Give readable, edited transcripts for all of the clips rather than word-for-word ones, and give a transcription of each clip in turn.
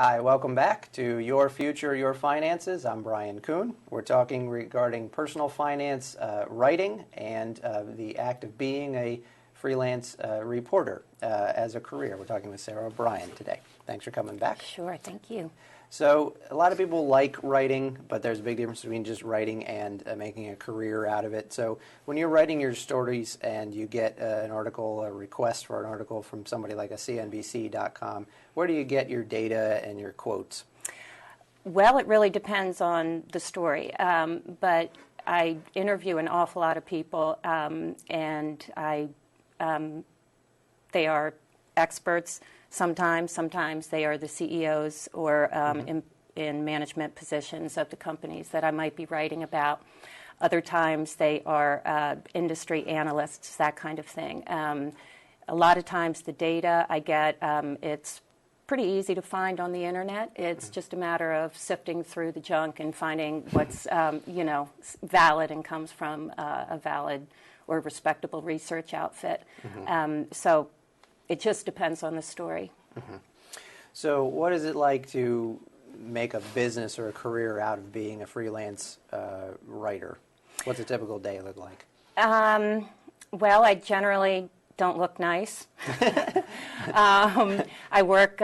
Hi, welcome back to Your Future, Your Finances. I'm Brian Kuhn. We're talking regarding personal finance writing and the act of being a freelance reporter as a career. We're talking with Sarah O'Brien today. Thanks for coming back. Sure, thank you. So a lot of people like writing, but there's a big difference between just writing and making a career out of it. So when you're writing your stories and you get an article, a request for an article from somebody like a CNBC.com, where do you get your data and your quotes? Well, it really depends on the story, but I interview an awful lot of people, and they are experts. Sometimes they are the CEOs or in management positions of the companies that I might be writing about. Other times they are industry analysts, that kind of thing. A lot of times the data I get, it's pretty easy to find on the internet. It's just a matter of sifting through the junk and finding what's valid and comes from a valid or respectable research outfit. So it just depends on the story. So what is it like to make a business or a career out of being a freelance writer? What's a typical day look like? Well, I generally don't look nice. I work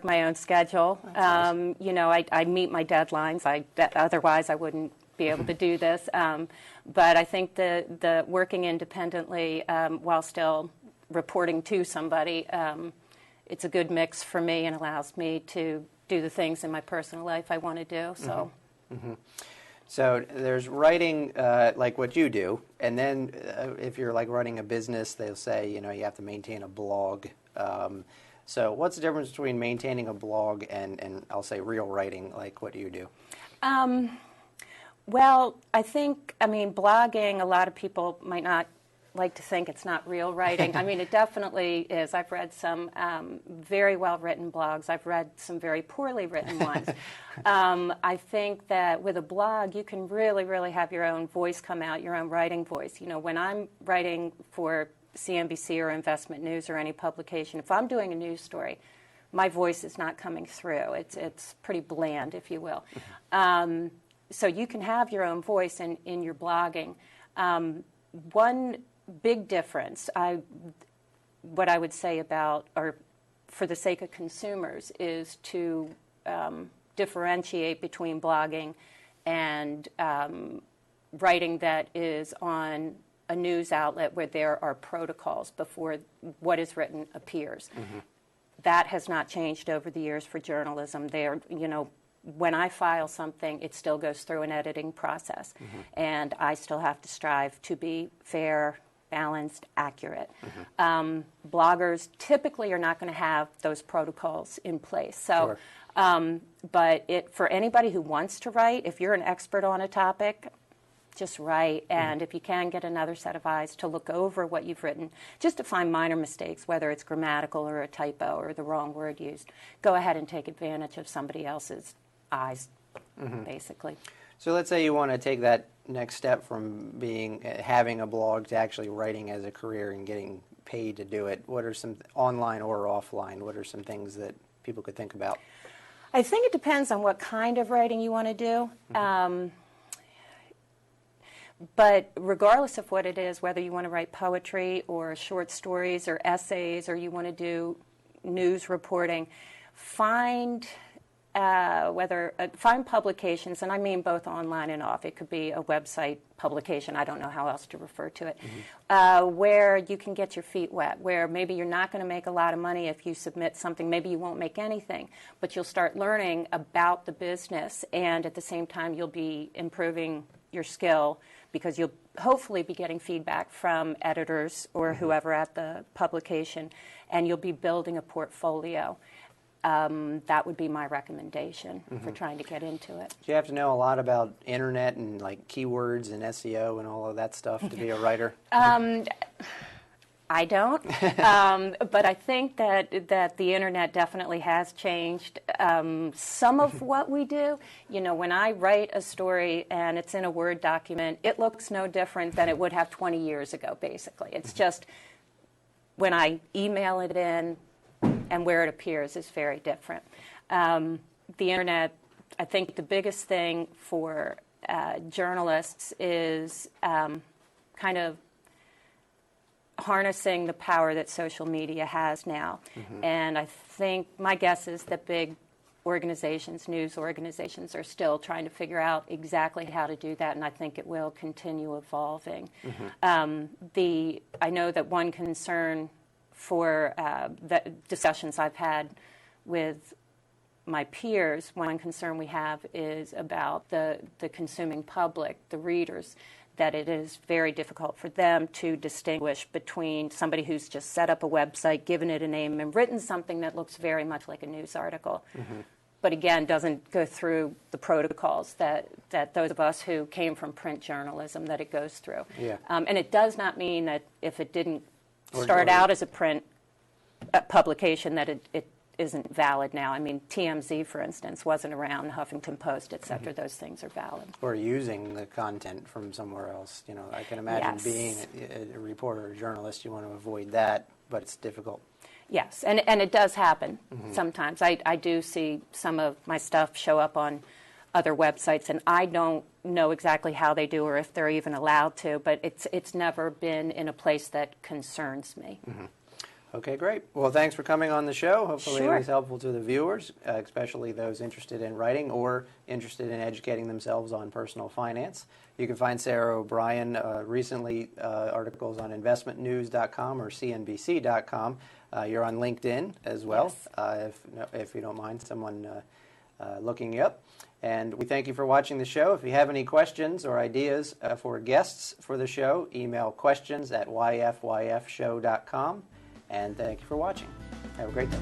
my own schedule. Nice. I meet my deadlines. Otherwise I wouldn't be able to do this. But I think the working independently while still reporting to somebody, it's a good mix for me and allows me to do the things in my personal life I want to do. So, So there's writing like what you do, and then if you're like running a business, they'll say you have to maintain a blog. So what's the difference between maintaining a blog and I'll say real writing? Like what do you do? Well, blogging, a lot of people might not like to think it's not real writing. It definitely is. I've read some very well-written blogs. I've read some very poorly written ones. I think that with a blog, you can really, really have your own voice come out, your own writing voice. When I'm writing for CNBC or Investment News or any publication, if I'm doing a news story, my voice is not coming through. It's pretty bland, if you will. So you can have your own voice in your blogging. One big difference, what I would say about, or for the sake of consumers, is to differentiate between blogging and writing that is on a news outlet where there are protocols before what is written appears. That has not changed over the years for journalism. When I file something, it still goes through an editing process, and I still have to strive to be fair, balanced, accurate. Bloggers typically are not going to have those protocols in place. So, sure. But for anybody who wants to write, if you're an expert on a topic, just write. And if you can get another set of eyes to look over what you've written, just to find minor mistakes, whether it's grammatical or a typo or the wrong word used, go ahead and take advantage of somebody else's eyes, basically. So let's say you want to take that next step from having a blog to actually writing as a career and getting paid to do it. What are some, online or offline, what are some things that people could think about? I think it depends on what kind of writing you want to do. But regardless of what it is, whether you want to write poetry or short stories or essays or you want to do news reporting, find publications, and I mean both online and off. It could be a website publication, I don't know how else to refer to it, where you can get your feet wet, where maybe you're not going to make a lot of money if you submit something, maybe you won't make anything, but you'll start learning about the business, and at the same time you'll be improving your skill because you'll hopefully be getting feedback from editors or whoever at the publication, and you'll be building a portfolio. That would be my recommendation for trying to get into it. Do you have to know a lot about internet and like keywords and SEO and all of that stuff to be a writer? I don't, but I think that the internet definitely has changed some of what we do. When I write a story and it's in a Word document, it looks no different than it would have 20 years ago, basically. It's just when I email it in, and where it appears is very different. The internet, I think the biggest thing for journalists is kind of harnessing the power that social media has now. And I think my guess is that big organizations, news organizations, are still trying to figure out exactly how to do that, and I think it will continue evolving. I know that one concern for the discussions I've had with my peers, one concern we have is about the consuming public, the readers, that it is very difficult for them to distinguish between somebody who's just set up a website, given it a name, and written something that looks very much like a news article. But again, doesn't go through the protocols that those of us who came from print journalism, that it goes through. And it does not mean that if it didn't start out as a print publication that it isn't valid now. I mean, TMZ, for instance, wasn't around, Huffington Post, et cetera. Those things are valid. Or using the content from somewhere else. You know, I can imagine being a reporter or a journalist, you want to avoid that, but it's difficult. Yes, and it does happen sometimes. I do see some of my stuff show up on other websites, and I don't know exactly how they do or if they're even allowed to, but it's never been in a place that concerns me. Okay, great. Well, thanks for coming on the show. Hopefully Sure. it was helpful to the viewers, especially those interested in writing or interested in educating themselves on personal finance. You can find Sarah O'Brien recently articles on investmentnews.com or cnbc.com. You're on LinkedIn as well, if you don't mind someone looking you up. And we thank you for watching the show. If you have any questions or ideas for guests for the show, email questions@yfyfshow.com. And thank you for watching. Have a great day.